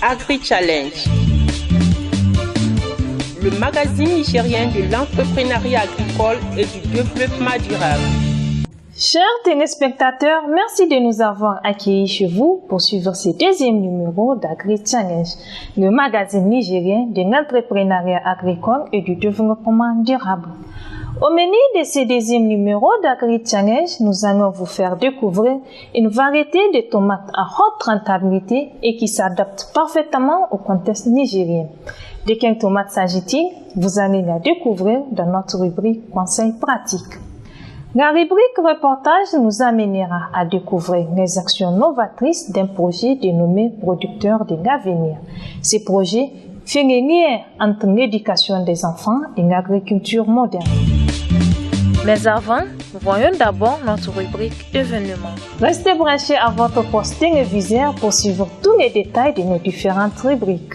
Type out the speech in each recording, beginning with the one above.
AgriChallenge, le magazine nigérien de l'entrepreneuriat agricole et du développement durable. Chers téléspectateurs, merci de nous avoir accueillis chez vous pour suivre ce deuxième numéro d'AgriChallenge, le magazine nigérien de l'entrepreneuriat agricole et du développement durable. Au menu de ce deuxième numéro d'AgriChallenge, nous allons vous faire découvrir une variété de tomates à haute rentabilité et qui s'adapte parfaitement au contexte nigérien. De quelle tomate s'agit-il? Vous allez la découvrir dans notre rubrique Conseils pratiques. La rubrique reportage nous amènera à découvrir les actions novatrices d'un projet dénommé Producteurs de l'avenir. Ce projet fait le lien entre l'éducation des enfants et l'agriculture moderne. Mais avant, voyons d'abord notre rubrique événements. Restez branchés à votre poste téléviseur pour suivre tous les détails de nos différentes rubriques.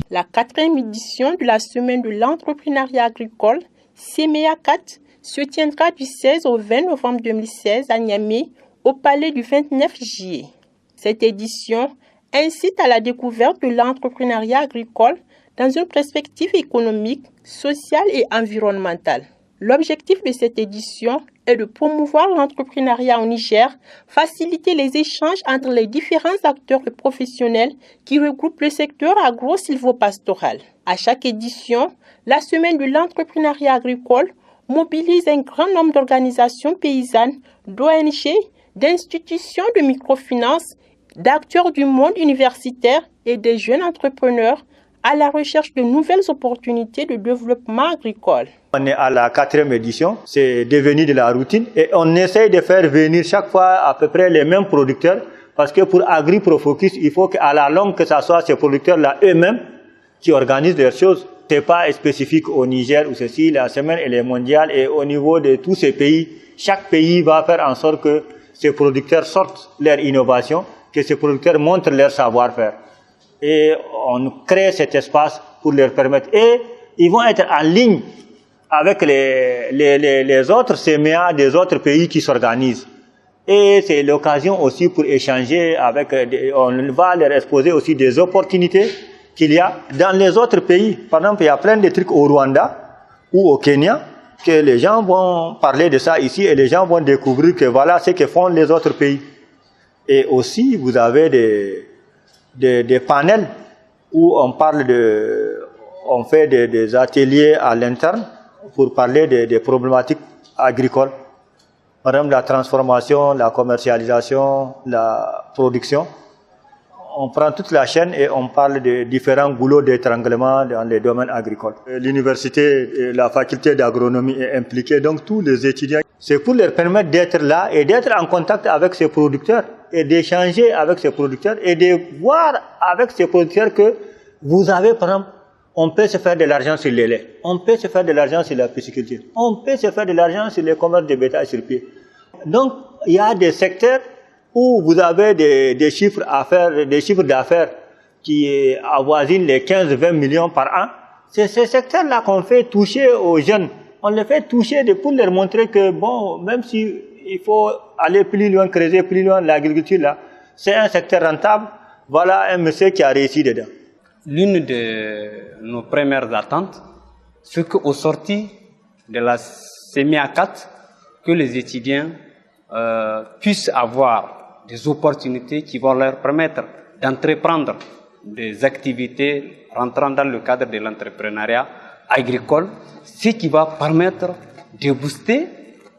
La 4e édition de la Semaine de l'entrepreneuriat agricole, SEMEA 4, se tiendra du 16 au 20 novembre 2016 à Niamey, au Palais du 29 juillet. Cette édition incite à la découverte de l'entrepreneuriat agricole dans une perspective économique, sociale et environnementale. L'objectif de cette édition est de promouvoir l'entrepreneuriat au Niger, faciliter les échanges entre les différents acteurs et professionnels qui regroupent le secteur agro-sylvopastoral. À chaque édition, la Semaine de l'entrepreneuriat agricole mobilise un grand nombre d'organisations paysannes, d'ONG, d'institutions de microfinance, d'acteurs du monde universitaire et des jeunes entrepreneurs à la recherche de nouvelles opportunités de développement agricole. On est à la 4e édition, c'est devenu de la routine et on essaye de faire venir chaque fois à peu près les mêmes producteurs parce que pour AgriProFocus, il faut qu'à la longue que ce soit ces producteurs-là eux-mêmes qui organisent leurs choses. Ce n'est pas spécifique au Niger ou ceci, la semaine elle est mondiale et au niveau de tous ces pays, chaque pays va faire en sorte que ces producteurs sortent leur innovation, que ces producteurs montrent leur savoir-faire. Et on crée cet espace pour leur permettre. Et ils vont être en ligne avec les autres CMA des autres pays qui s'organisent. Et c'est l'occasion aussi pour échanger avec, on va leur exposer aussi des opportunités qu'il y a dans les autres pays. Par exemple, il y a plein de trucs au Rwanda ou au Kenya que les gens vont parler de ça ici et les gens vont découvrir que voilà ce que font les autres pays. Et aussi, vous avez des panels où on parle on fait des ateliers à l'interne pour parler des problématiques agricoles. Par exemple, la transformation, la commercialisation, la production. On prend toute la chaîne et on parle de différents goulots d'étranglement dans les domaines agricoles. L'université, la faculté d'agronomie est impliquée, donc tous les étudiants. C'est pour leur permettre d'être là et d'être en contact avec ces producteurs et d'échanger avec ces producteurs et de voir avec ces producteurs que vous avez, par exemple, on peut se faire de l'argent sur les laits, on peut se faire de l'argent sur la pisciculture, on peut se faire de l'argent sur le commerce de bétail sur pied. Donc, il y a des secteurs où vous avez des chiffres d'affaires qui avoisinent les 15-20 millions par an. C'est ces secteurs-là qu'on fait toucher aux jeunes. On les fait toucher pour leur montrer que, bon, même si il faut aller plus loin, creuser plus loin, l'agriculture là, c'est un secteur rentable. Voilà un monsieur qui a réussi dedans. L'une de nos premières attentes, c'est qu'au sorti de la SEMEA 4, que les étudiants puissent avoir des opportunités qui vont leur permettre d'entreprendre des activités rentrant dans le cadre de l'entrepreneuriat agricole, ce qui va permettre de booster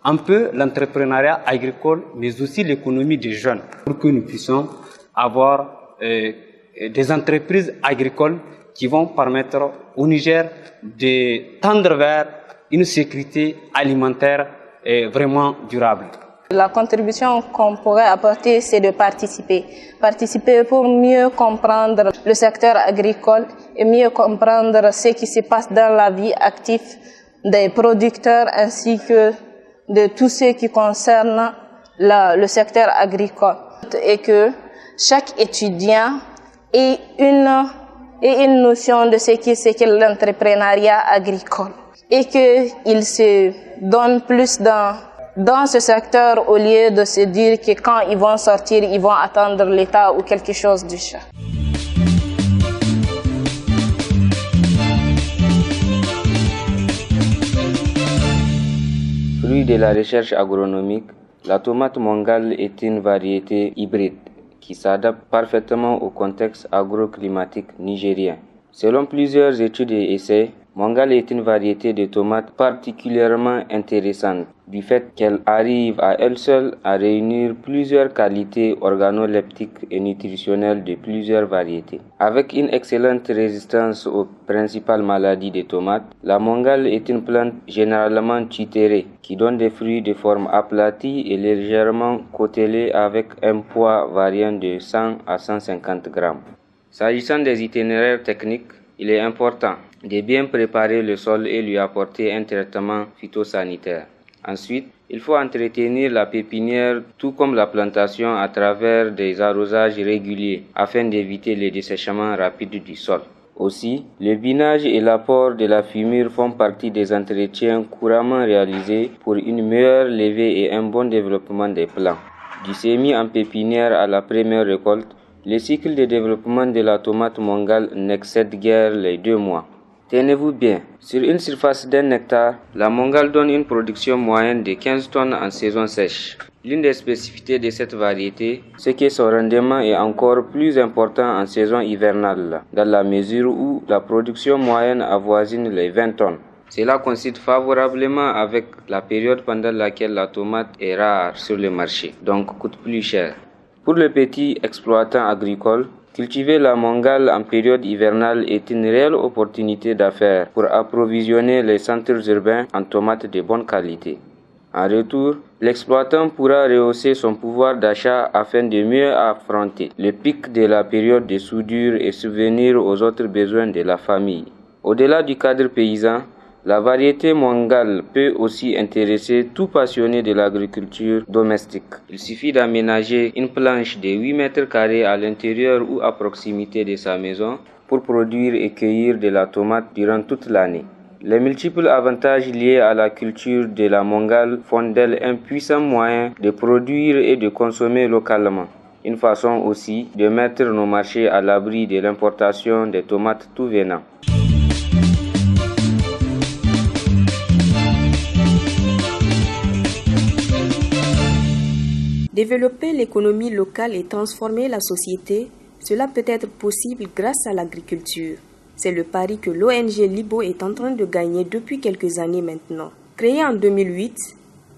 un peu l'entrepreneuriat agricole, mais aussi l'économie des jeunes, pour que nous puissions avoir des entreprises agricoles qui vont permettre au Niger de tendre vers une sécurité alimentaire vraiment durable. La contribution qu'on pourrait apporter, c'est de participer. Participer pour mieux comprendre le secteur agricole et mieux comprendre ce qui se passe dans la vie active des producteurs ainsi que de tout ce qui concerne le secteur agricole. Et que chaque étudiant ait une notion de ce qu'est l'entrepreneuriat agricole. et qu'ils se donnent plus dans ce secteur au lieu de se dire que quand ils vont sortir, ils vont attendre l'État ou quelque chose du genre. Fruit de la recherche agronomique, la tomate mongale est une variété hybride qui s'adapte parfaitement au contexte agroclimatique nigérien. Selon plusieurs études et essais, mongale est une variété de tomates particulièrement intéressante du fait qu'elle arrive à elle seule à réunir plusieurs qualités organoleptiques et nutritionnelles de plusieurs variétés. Avec une excellente résistance aux principales maladies des tomates, la mongale est une plante généralement titérée qui donne des fruits de forme aplatie et légèrement côtelés avec un poids variant de 100 à 150 grammes. S'agissant des itinéraires techniques, il est important de bien préparer le sol et lui apporter un traitement phytosanitaire. Ensuite, il faut entretenir la pépinière tout comme la plantation à travers des arrosages réguliers afin d'éviter le dessèchement rapide du sol. Aussi, le binage et l'apport de la fumure font partie des entretiens couramment réalisés pour une meilleure levée et un bon développement des plants. Du semis en pépinière à la première récolte, le cycle de développement de la tomate mongale n'excède guère les 2 mois. Tenez-vous bien, sur une surface d'1 hectare, la mongale donne une production moyenne de 15 tonnes en saison sèche. L'une des spécificités de cette variété, c'est que son rendement est encore plus important en saison hivernale, dans la mesure où la production moyenne avoisine les 20 tonnes. Cela coïncide favorablement avec la période pendant laquelle la tomate est rare sur le marché, donc coûte plus cher. Pour le petit exploitant agricole, cultiver la mongale en période hivernale est une réelle opportunité d'affaires pour approvisionner les centres urbains en tomates de bonne qualité. En retour, l'exploitant pourra rehausser son pouvoir d'achat afin de mieux affronter le pic de la période de soudure et subvenir aux autres besoins de la famille. Au-delà du cadre paysan, la variété mongale peut aussi intéresser tout passionné de l'agriculture domestique. Il suffit d'aménager une planche de 8 mètres carrés à l'intérieur ou à proximité de sa maison pour produire et cueillir de la tomate durant toute l'année. Les multiples avantages liés à la culture de la mongale font d'elle un puissant moyen de produire et de consommer localement. Une façon aussi de mettre nos marchés à l'abri de l'importation des tomates tout venant. Développer l'économie locale et transformer la société, cela peut être possible grâce à l'agriculture. C'est le pari que l'ONG Libo est en train de gagner depuis quelques années maintenant. Créée en 2008,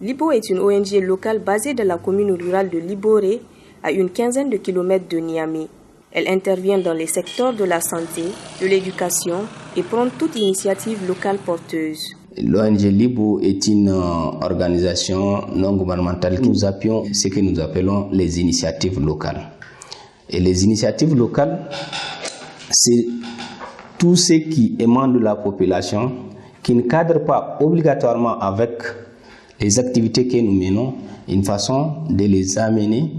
Libo est une ONG locale basée dans la commune rurale de Liboré, à une quinzaine de kilomètres de Niamey. Elle intervient dans les secteurs de la santé, de l'éducation et prend toute initiative locale porteuse. L'ONG Libo est une organisation non gouvernementale que nous appuyons ce que nous appelons les initiatives locales. Et les initiatives locales, c'est tout ce qui émane de la population, qui ne cadre pas obligatoirement avec les activités que nous menons, une façon de les amener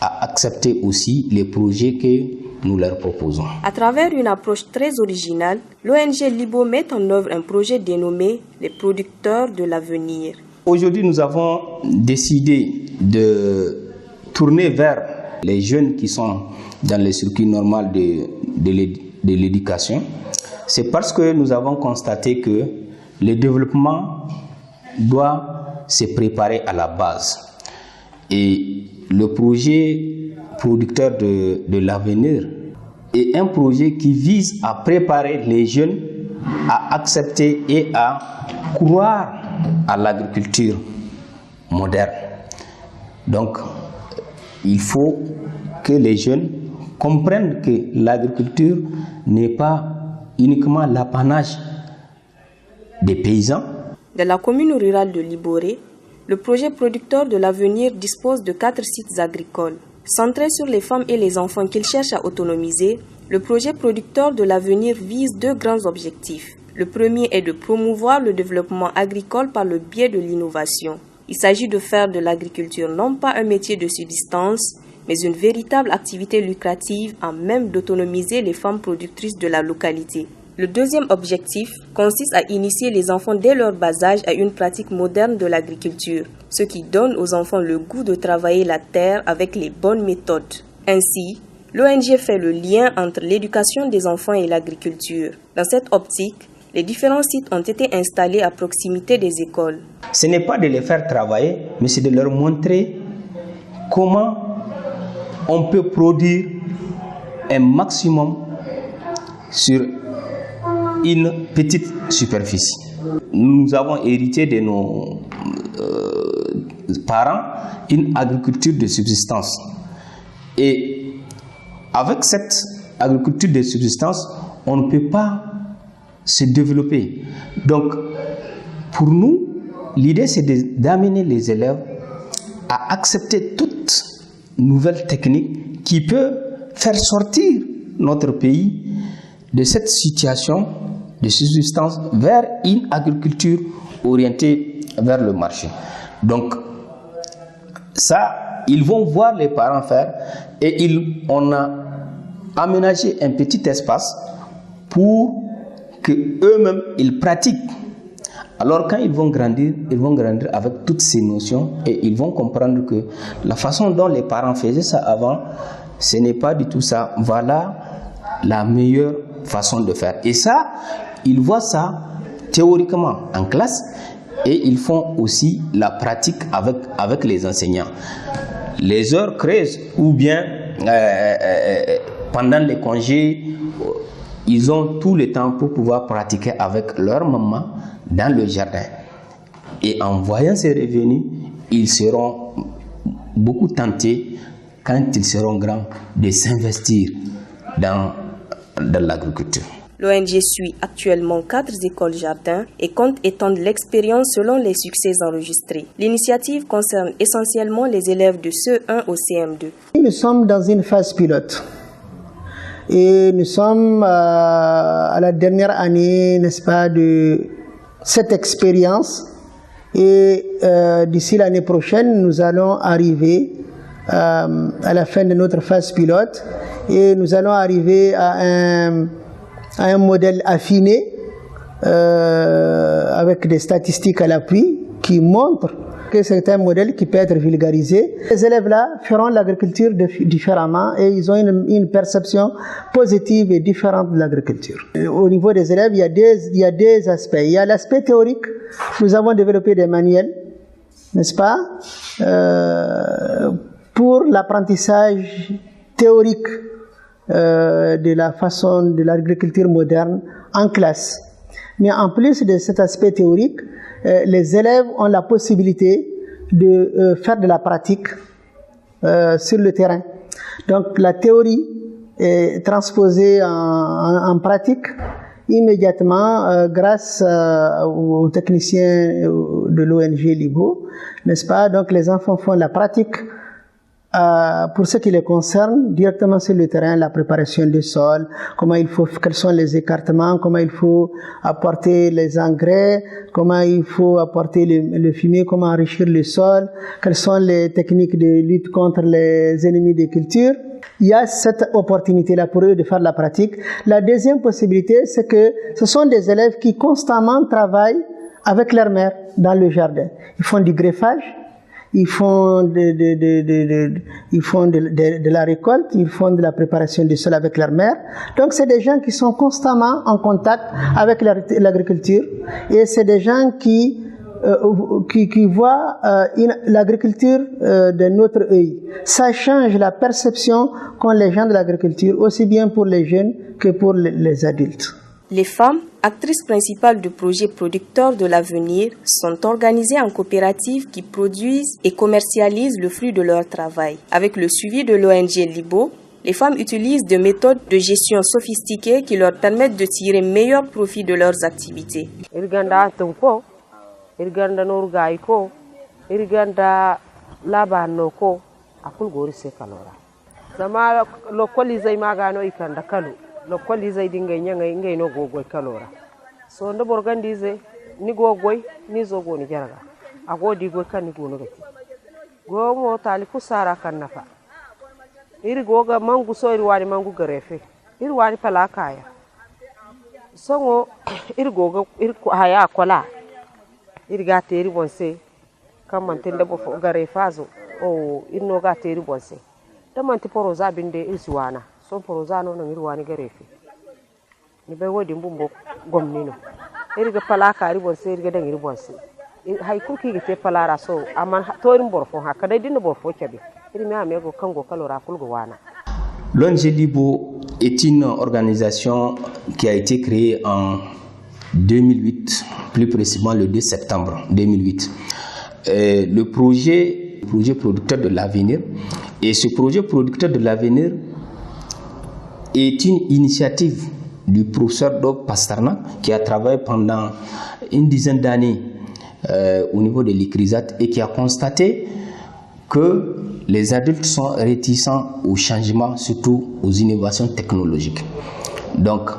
à accepter aussi les projets que nous leur proposons. À travers une approche très originale, l'ONG Libo met en œuvre un projet dénommé les producteurs de l'avenir. Aujourd'hui, nous avons décidé de tourner vers les jeunes qui sont dans le circuit normal de l'éducation. C'est parce que nous avons constaté que le développement doit se préparer à la base. Et le projet producteur de l'avenir est un projet qui vise à préparer les jeunes à accepter et à croire à l'agriculture moderne. Donc, il faut que les jeunes comprennent que l'agriculture n'est pas uniquement l'apanage des paysans. Dans la commune rurale de Liboré, le projet producteur de l'avenir dispose de 4 sites agricoles. Centré sur les femmes et les enfants qu'il cherche à autonomiser, le projet producteur de l'avenir vise 2 grands objectifs. Le premier est de promouvoir le développement agricole par le biais de l'innovation. Il s'agit de faire de l'agriculture non pas un métier de subsistance, mais une véritable activité lucrative à même d'autonomiser les femmes productrices de la localité. Le deuxième objectif consiste à initier les enfants dès leur bas âge à une pratique moderne de l'agriculture, ce qui donne aux enfants le goût de travailler la terre avec les bonnes méthodes. Ainsi, l'ONG fait le lien entre l'éducation des enfants et l'agriculture. Dans cette optique, les différents sites ont été installés à proximité des écoles. Ce n'est pas de les faire travailler, mais c'est de leur montrer comment on peut produire un maximum sur une petite superficie. Nous avons hérité de nos parents une agriculture de subsistance. Et avec cette agriculture de subsistance, on ne peut pas se développer. Donc, pour nous, l'idée c'est d'amener les élèves à accepter toute nouvelle technique qui peut faire sortir notre pays de cette situation de subsistance vers une agriculture orientée vers le marché. Donc, ça, ils vont voir les parents faire et on a aménagé un petit espace pour que eux-mêmes ils pratiquent. Alors quand ils vont grandir avec toutes ces notions et ils vont comprendre que la façon dont les parents faisaient ça avant, ce n'est pas du tout ça. Voilà la meilleure façon de faire. Et ça, ils voient ça théoriquement en classe et ils font aussi la pratique avec les enseignants. Les heures creusent ou bien pendant les congés, ils ont tout le temps pour pouvoir pratiquer avec leur maman dans le jardin. Et en voyant ces revenus, ils seront beaucoup tentés, quand ils seront grands, de s'investir dans l'agriculture. L'ONG suit actuellement 4 écoles jardins et compte étendre l'expérience selon les succès enregistrés. L'initiative concerne essentiellement les élèves de CE1 au CM2. Nous sommes dans une phase pilote. Et nous sommes à la dernière année, n'est-ce pas, de cette expérience. Et d'ici l'année prochaine, nous allons arriver à la fin de notre phase pilote. Et nous allons arriver à un modèle affiné avec des statistiques à l'appui qui montrent que c'est un modèle qui peut être vulgarisé. Les élèves-là feront l'agriculture différemment et ils ont une perception positive et différente de l'agriculture. Au niveau des élèves, il y a des aspects. Il y a l'aspect théorique. Nous avons développé des manuels, n'est-ce pas, pour l'apprentissage théorique de la façon de l'agriculture moderne en classe. Mais en plus de cet aspect théorique, les élèves ont la possibilité de faire de la pratique sur le terrain. Donc la théorie est transposée en pratique immédiatement grâce aux techniciens de l'ONG LIBO, n'est-ce pas? Donc les enfants font la pratique pour ce qui les concerne, directement sur le terrain, la préparation du sol, quels sont les écartements, comment il faut apporter les engrais, comment il faut apporter le fumier, comment enrichir le sol, quelles sont les techniques de lutte contre les ennemis des cultures. Il y a cette opportunité-là pour eux de faire la pratique. La deuxième possibilité, c'est que ce sont des élèves qui constamment travaillent avec leur mère dans le jardin. Ils font du greffage, ils font de la récolte, ils font de la préparation du sol avec leur mère. Donc c'est des gens qui sont constamment en contact avec l'agriculture et c'est des gens qui voient l'agriculture d'un autre œil. Ça change la perception qu'ont les gens de l'agriculture, aussi bien pour les jeunes que pour les adultes. Les femmes, actrices principales du projet Producteurs de l'avenir, sont organisées en coopératives qui produisent et commercialisent le fruit de leur travail. Avec le suivi de l'ONG LIBO, les femmes utilisent des méthodes de gestion sophistiquées qui leur permettent de tirer meilleur profit de leurs activités. lokoli zai dinga nyanga ngai no gogoy kalora so ndo borgandize ni gogoy ni zogo ni jaraga agodi goy kan ni gono gati go mo tali kusara kan nafa iri goga mangu so iri wani mangu garefe iri wani palakaya songo irgo haya kola irga teri bonse kam man tende bo gare fazo o inno ga teri bonse da man ti poroza binde irsiwana son poroza no nan irwani gare fi ni bai wodi mbumbo gomni no irga pala kari bonse irga dan iri bonse hay kulki gite palara so aman torin borfo hakka dai dinno borfo kebe iri mi amego kango kalora kulgo wana. L'ONG Libo est une organisation qui a été créée en 2008, plus précisément le 2 septembre 2008. Le projet producteur de l'avenir, et ce projet producteur de l'avenir est une initiative du professeur Dob Pasternak qui a travaillé pendant une dizaine d'années au niveau de l'ICRISAT et qui a constaté que les adultes sont réticents au changement, surtout aux innovations technologiques. Donc,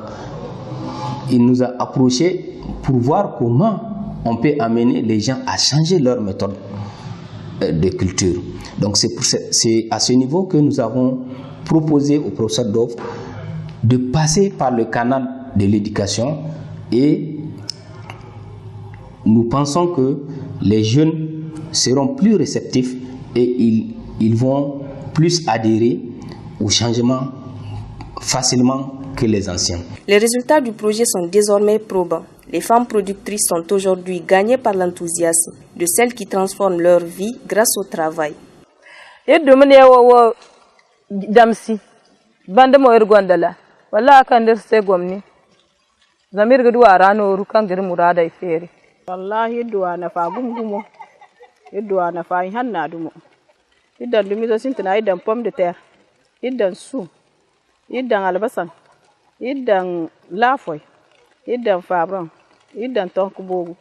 il nous a approchés pour voir comment on peut amener les gens à changer leur méthode de culture. Donc, c'est à ce niveau que nous avons proposé au professeur Dov de passer par le canal de l'éducation et nous pensons que les jeunes seront plus réceptifs et ils vont plus adhérer au changement facilement que les anciens. Les résultats du projet sont désormais probants. Les femmes productrices sont aujourd'hui gagnées par l'enthousiasme de celles qui transforment leur vie grâce au travail. Damsi bande mo ergondala walla kan se gomni zamir gadu arano rukan gir murada ifere wallahi duwa na fa gumgumo duwa na fa hanna dumo idan dumi zo sintina idan pomme de terre idan su idan albasan idan lafoy idan fabron idan tonku bogu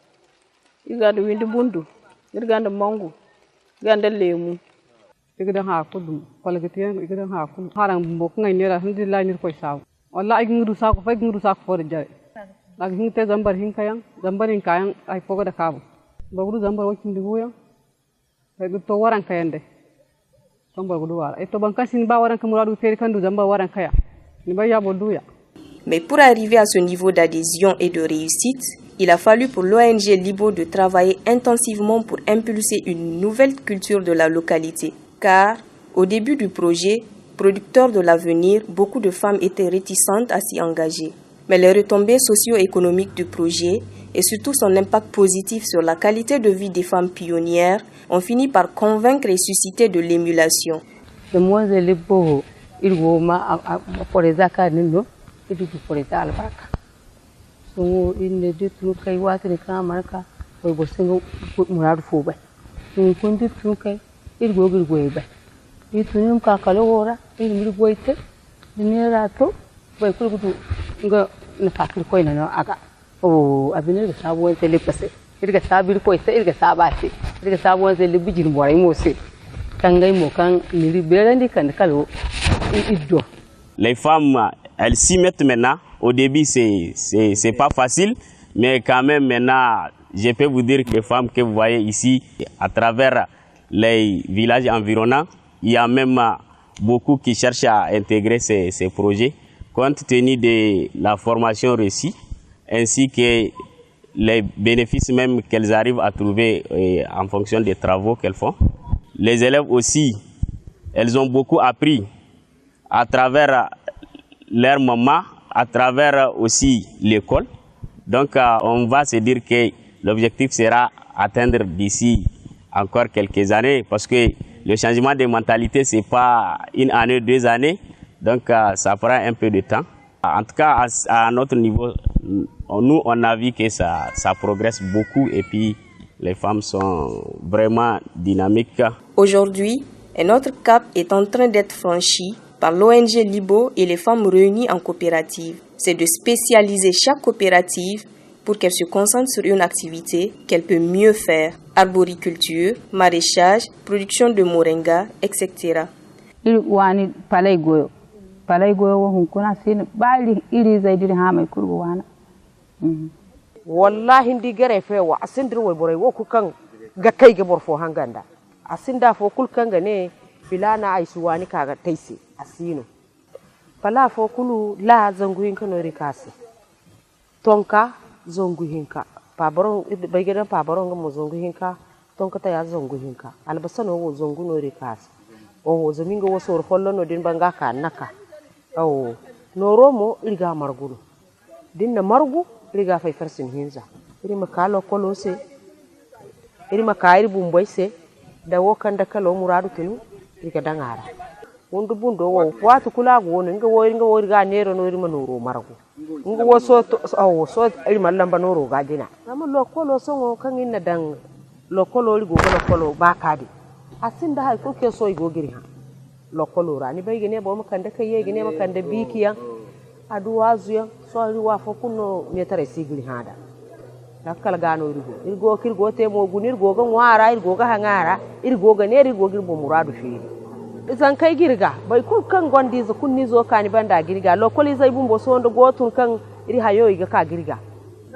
iganda windu bundu iganda mangu iganda lemu igdan ha kudum kolgetiyan igdan ha kum haran mbok ngay nera alhamdulillah nir koy saw wallahi ngiru sa ko fay ngiru sa ko for jare lag hingte zambar hinkayang zambar hinkayang ay fogo da kabo bogru zambar wakin dibuya ay to waran kayande zambar gudu wara ay to bankasin ba waran kamuradu feri kandu zambar waran kaya ni baya boduya. Mais pour arriver à ce niveau d'adhésion et de réussite, il a fallu pour l'ONG Libo de travailler intensivement pour impulser une nouvelle culture de la localité. Car, au début du projet, producteur de l'avenir, beaucoup de femmes étaient réticentes à s'y engager. Mais les retombées socio-économiques du projet et surtout son impact positif sur la qualité de vie des femmes pionnières ont fini par convaincre et susciter de l'émulation. Itu kupolita albarka so inne ditu kai watri ka marka ko go singo muradu fo ba kun ditu kai irgo girgo ba itu nim ka kalora irmi goite dinera to bai kurgudu nga na fakir ko ina aga o abine da sabuwan sai lepase irga sabir ko sai irga sabati irga sabuwan sai libijin borai mo sai kan gai mo kan ni berandi kan kalo iddo. Les femmes, elles s'y mettent maintenant. Au début, c'est pas facile, mais quand même maintenant, je peux vous dire que les femmes que vous voyez ici, à travers les villages environnants, il y a même beaucoup qui cherchent à intégrer ces projets, compte tenu de la formation reçue, ainsi que les bénéfices même qu'elles arrivent à trouver en fonction des travaux qu'elles font. Les élèves aussi, elles ont beaucoup appris à travers leur maman, à travers aussi l'école. Donc on va se dire que l'objectif sera atteindre d'ici encore quelques années, parce que le changement de mentalité, ce n'est pas une année, 2 années, donc ça prend un peu de temps. En tout cas, à notre niveau, nous, on a vu que ça progresse beaucoup et puis les femmes sont vraiment dynamiques. Aujourd'hui, un autre cap est en train d'être franchi par l'ONG Libo et les femmes réunies en coopérative. C'est de spécialiser chaque coopérative pour qu'elle se concentre sur une activité qu'elle peut mieux faire. Arboriculture, maraîchage, production de moringa, etc. Wallahi ndi gare fe wa asindir way boray wo ku kan ga kai ga borfo hanganda asinda fo kul kanga ne filana ay suwani kaga taisi asino fala fo kulu la zanguin kano rikasi tonka zongu hinka pabaron bai gidan pabaron ga mo zongu hinka tonka ta ya zongu hinka albasano wo zongu no rikas o zamingo wo sor follo no din banga ka naka o noromo riga margulo dinna margu riga fay farsin hinza iri makalo kolose iri makairi bumboy se da wo kanda kalo muradu tinu riga dangara wondu bundo wo watu kula go nga wo riga nero no iri manoro margu nga wo so iri mallamba noro ga dina amma lokolo songo kan inna dan lokolo ri go lokolo bakadi asinda hay ko ke so igo giri ha lokolo rani bay gene bo makanda kaye gene makanda bikiya adu wazuya so ri wa fo kuno metare sigli hada nakal gano irgo kirgo te mo gunir go gan wara irgo ga hangara irgo ga ne irgo girbo muradu fi isan kai girga bai kun kan gondi za kunni zo kani banda girga lokoli zai bumbo so ndo gotun kan iri hayo iga ka girga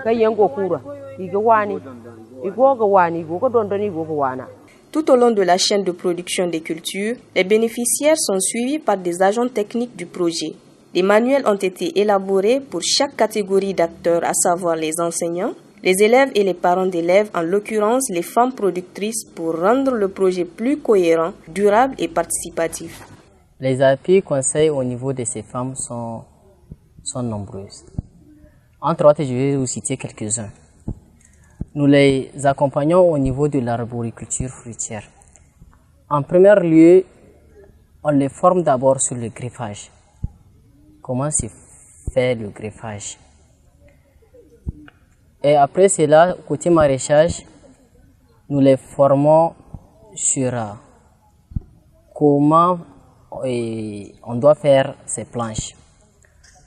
kai yango kura iga wani igo ga wani igo ga dondoni igo ga wana. Tout au long de la chaîne de production des cultures, les bénéficiaires sont suivis par des agents techniques du projet. Des manuels ont été élaborés pour chaque catégorie d'acteurs, à savoir les enseignants, les élèves et les parents d'élèves, en l'occurrence les femmes productrices, pour rendre le projet plus cohérent, durable et participatif. Les appuis conseils au niveau de ces femmes sont nombreuses. Entre autres, je vais vous citer quelques-uns. Nous les accompagnons au niveau de l'arboriculture fruitière. En premier lieu, on les forme d'abord sur le greffage. Comment se fait le greffage? Et après cela, côté maraîchage, nous les formons sur comment on doit faire ces planches.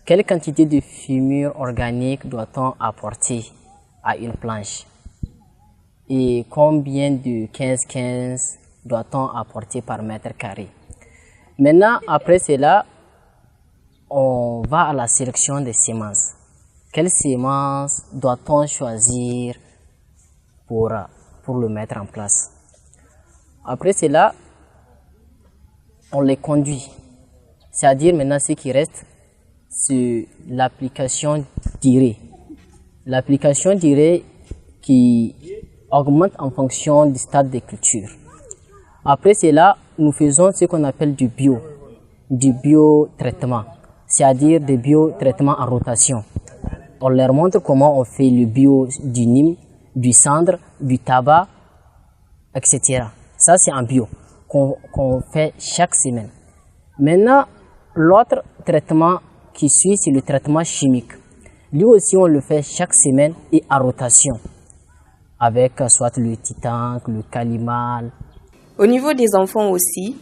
Quelle quantité de fumure organique doit-on apporter à une planche? Et combien de 15-15 doit-on apporter par mètre carré? Maintenant, après cela, on va à la sélection des semences. Quelles semences doit-on choisir pour le mettre en place? Après cela, on les conduit. C'est-à-dire maintenant ce qui reste, c'est l'application d'urée. L'application d'urée qui augmente en fonction du stade de culture. Après cela, nous faisons ce qu'on appelle du biotraitement, c'est-à-dire des biotraitements en rotation. On leur montre comment on fait le bio du Nîmes, du cendre, du tabac, etc. Ça, c'est en bio qu'on fait chaque semaine. Maintenant, l'autre traitement qui suit, c'est le traitement chimique. Lui aussi, on le fait chaque semaine et à rotation, avec soit le titan, le calimal. Au niveau des enfants aussi,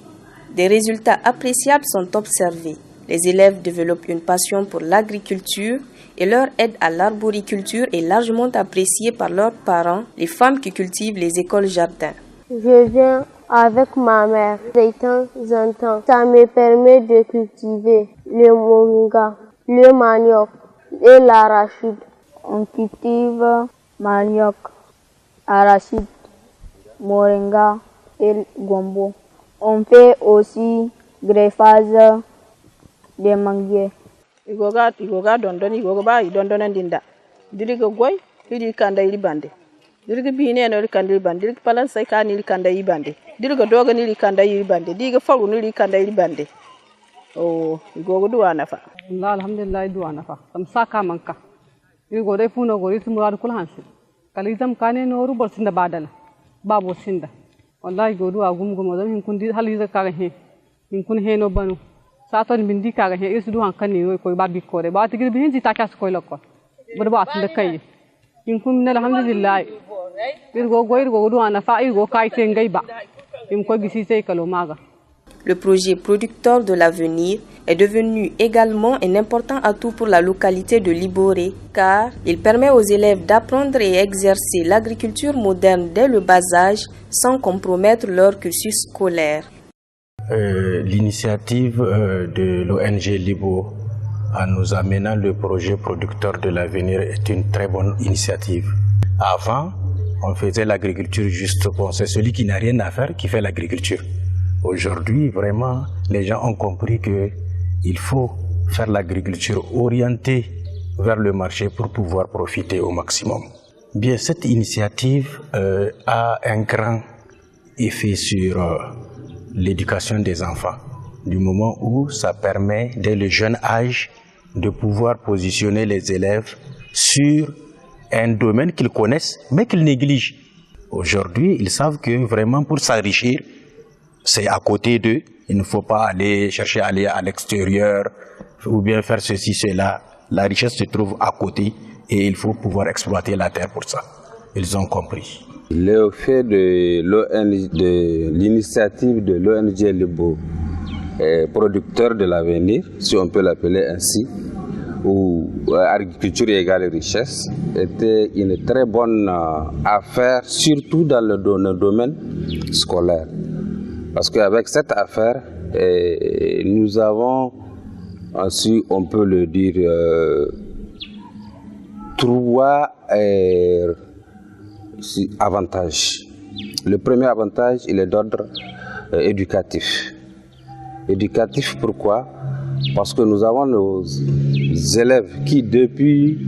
des résultats appréciables sont observés. Les élèves développent une passion pour l'agriculture et leur aide à l'arboriculture est largement appréciée par leurs parents, les femmes qui cultivent les écoles jardins. Je viens avec ma mère de temps en temps. Ça me permet de cultiver le moringa, le manioc et l'arachide. On cultive manioc, arachide, moringa et gombo. On fait aussi greffage de manguier. Igoga dondon igoga ba dondon ndinda. Diriga goy, iri kanda iri bande. Diriga bine no iri kanda iri bande. Diriga palan sai kan iri kanda iri bande. Diriga doga iri kanda iri bande. Diriga faru iri kanda iri bande. Oh, igoga duwa nafa. Alhamdulillah duwa nafa. Tam saka manka. Igo dai funo go isi murad kul hansi. Kalizam kane no ru borsinda badala. Babo sinda. Wallahi go duwa gum zam hin kundi haliza kaga he. Hin kun he no banu. Saton bindi kaga he isu duhan kanni no koy babi kore. Ba tigir bihin jita kas koy lokko. Barba sinda kay. Hin kun min alhamdulillah. Irgo duwa nafa irgo kai tengai ba. Im koy gisi sey kalo maga. Le projet producteur de l'avenir est devenu également un important atout pour la localité de Liboré, car il permet aux élèves d'apprendre et exercer l'agriculture moderne dès le bas âge sans compromettre leur cursus scolaire. L'initiative de l'ONG Libo en nous amenant le projet producteur de l'avenir est une très bonne initiative. Avant, on faisait l'agriculture juste pour c'est celui qui n'a rien à faire qui fait l'agriculture. Aujourd'hui, vraiment, les gens ont compris qu'il faut faire l'agriculture orientée vers le marché pour pouvoir profiter au maximum. Bien, cette initiative a un grand effet sur l'éducation des enfants, du moment où ça permet dès le jeune âge de pouvoir positionner les élèves sur un domaine qu'ils connaissent mais qu'ils négligent. Aujourd'hui, ils savent que vraiment pour s'enrichir, c'est à côté d'eux. Il ne faut pas aller chercher à aller à l'extérieur ou bien faire ceci, cela. La richesse se trouve à côté et il faut pouvoir exploiter la terre pour ça. Ils ont compris. Le fait de l'initiative de l'ONG Libo, producteur de l'avenir, si on peut l'appeler ainsi, ou agriculture égale richesse, était une très bonne affaire, surtout dans le domaine scolaire. Parce qu'avec cette affaire, nous avons, ainsi on peut le dire, trois avantages. Le premier avantage, il est d'ordre éducatif. Éducatif, pourquoi? Parce que nous avons nos élèves qui, depuis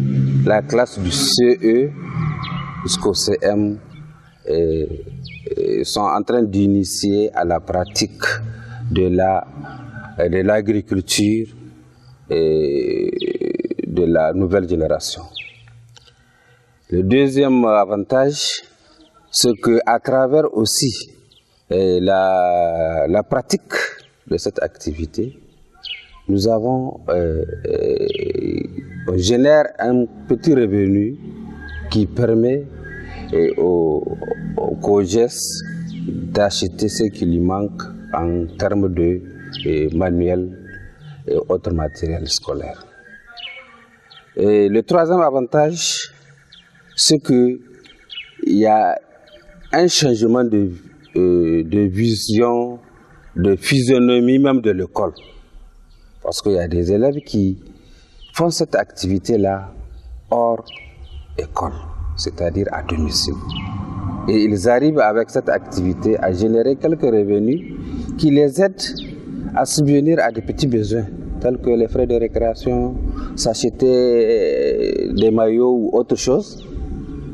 la classe du CE jusqu'au CM, sont en train d'initier à la pratique de l'agriculture et de la nouvelle génération. Le deuxième avantage, c'est qu'à travers aussi la pratique de cette activité, nous avons, on génère un petit revenu qui permet au COJES d'acheter ce qui lui manque en termes de manuels et autres matériels scolaires. Et le troisième avantage, c'est qu'il y a un changement de vision, de physionomie même de l'école. Parce qu'il y a des élèves qui font cette activité-là hors école, c'est-à-dire à domicile. Et ils arrivent avec cette activité à générer quelques revenus qui les aident à subvenir à des petits besoins, tels que les frais de récréation, s'acheter des maillots ou autre chose.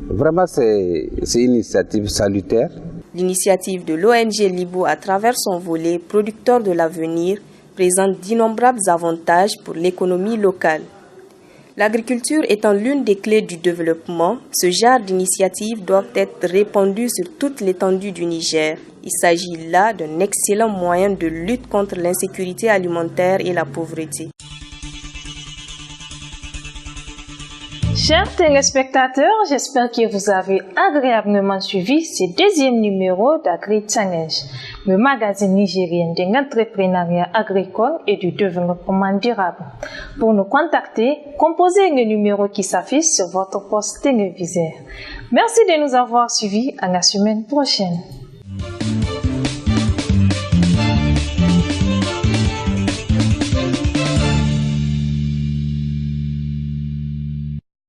Vraiment, c'est une initiative salutaire. L'initiative de l'ONG Libo à travers son volet producteur de l'avenir présente d'innombrables avantages pour l'économie locale. L'agriculture étant l'une des clés du développement, ce genre d'initiatives doivent être répandues sur toute l'étendue du Niger. Il s'agit là d'un excellent moyen de lutte contre l'insécurité alimentaire et la pauvreté. Chers téléspectateurs, j'espère que vous avez agréablement suivi ce deuxième numéro d'Agri Challenge, le magazine nigérien de l'entrepreneuriat agricole et du développement durable. Pour nous contacter, composez le numéro qui s'affiche sur votre poste téléviseur. Merci de nous avoir suivis. À la semaine prochaine.